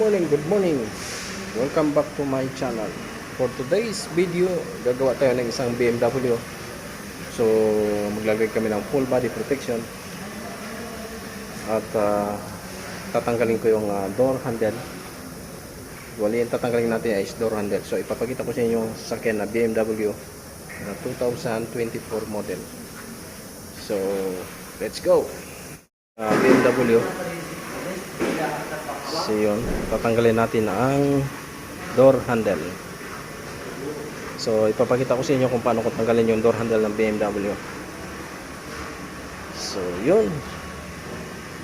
good morning. Welcome back to my channel. For today's video, gagawa tayo ng isang BMW. So, maglagay kami ng full body protection. At tatanggalin ko yung door handle. Wali yung tatanggalin natin is door handle. So, ipapakita ko sa inyo yung sasakyan na BMW na 2024 model. So, let's go. BMW. So yun, tatanggalin natin ang door handle. So ipapakita ko sa inyo kung paano ko tanggalin yung door handle ng BMW. So yun,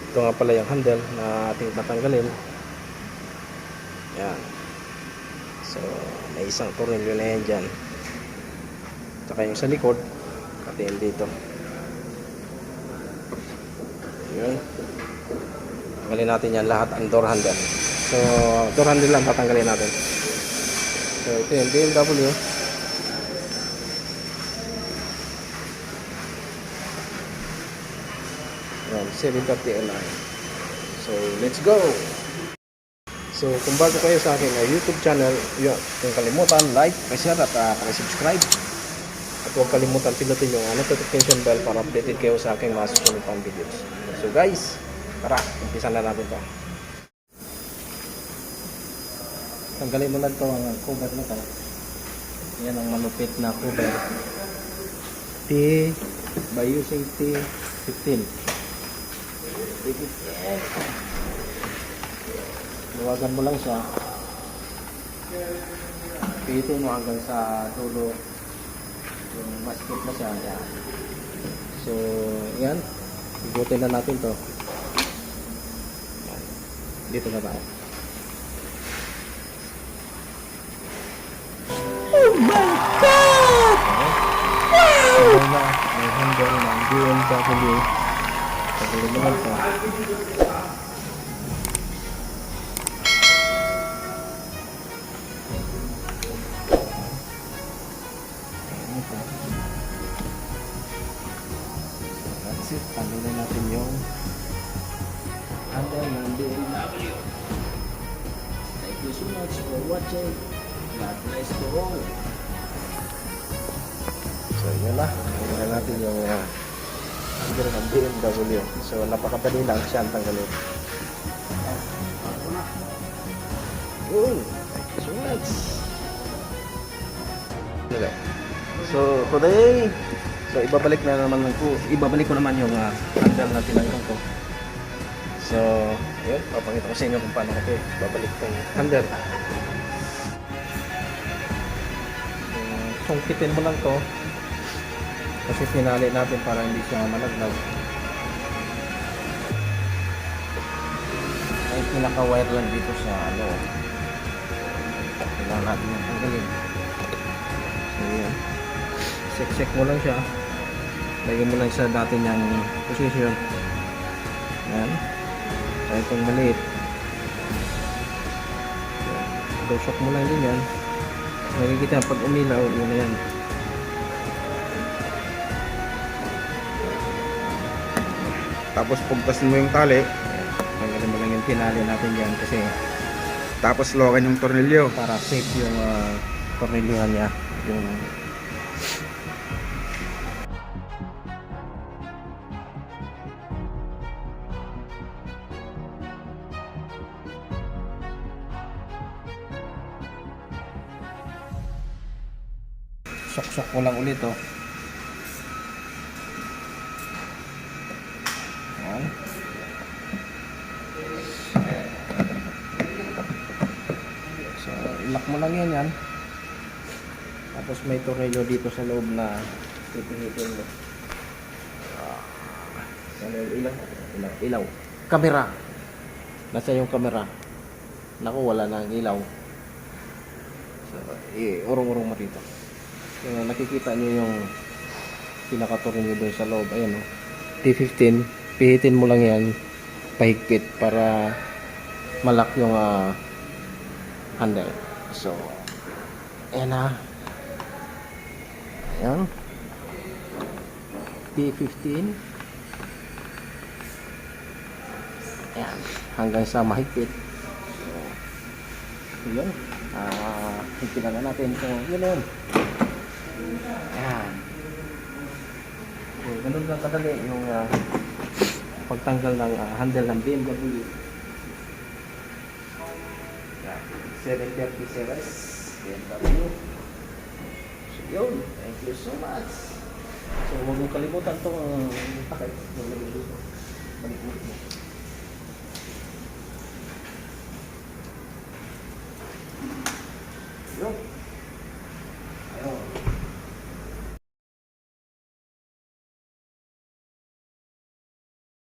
ito nga pala yung handle na ating tatanggalin. Yan. So may isang tornilyo na yan dyan. Saka yung sa likod katiin dito. Yun, tanggalin natin yan lahat ang door handle. So door handle lang tatanggalin natin. So ito yung BMW. Yan, 730 Li. So let's go. So kung bago kayo sa aking YouTube channel, yun, huwag kalimutan like, share at subscribe. At huwag kalimutan pinutin yung notification bell para updated kayo sa aking mga susunod pang videos. So guys, tara, umpisa na natin ito. Tanggalin mo lang ito ang cover nito. Yan ang malupit na cover. By using T15. Luwagan mo lang siya. Pihitin mo hanggang sa dulo. Yung masket na siya. Yan. So, yan. Igutin na natin to. Dito na tayo. Oh my God! Wow! May handle ng BMW. Tagalin naman pa. That's it. Tanggalin natin yung handle ng BMW. Thank you so much for watching. God bless to all. So yun na. Tanggalin natin yung handle ng BMW. So napakadali lang siya ang tanggalin. Yun. Thank you so much. So today, ibabalik ko naman yung handle na tinanggal ko. So, yun, papakita ko sa inyo kung paano ko babalik itong handle. Sungkitin mo lang to kasi tinali natin para hindi siya malaglag. Ay pinaka-wire lang dito sa kailangan natin yung tanggalin. So, yun. Sek-sek mo lang siya. Lagyan mo lang sa dati niyang position. Yan. Kaya itong maliit. Tusok mo lang din yan. Nakikita pag umilaw, yun na yan. Tapos pugtasin mo yung tali. Tanggalin mo lang yung tinali natin dyan kasi Tapos lokan yung tornilyo. para safe yung tornilyohan niya. Yung sok-sok ko lang ulit Yan. So ilak mo lang yan. Tapos may tornilyo dito sa loob na pipihitin mo. Ano yung ilaw? Kamera. Nasa yung kamera? Naku, wala na ang ilaw. So, urong-urong mo dito. So, nakikita nyo yung pinaka-tornilyo doon sa loob. Ayan o. T15. Pihitin mo lang yan. Pahigpit para malak yung handle. So, ayan na. Ayan. T15. Ayan. Hanggang sa mahigpit. So yun, tingnan na natin kung yun. Ayan. So, ganun lang kadali yung pagtanggal ng handle ng BMW. Yan. 730 series BMW. So yun, thank you so much. So huwag mong kalimutan itong takay. Balik mo.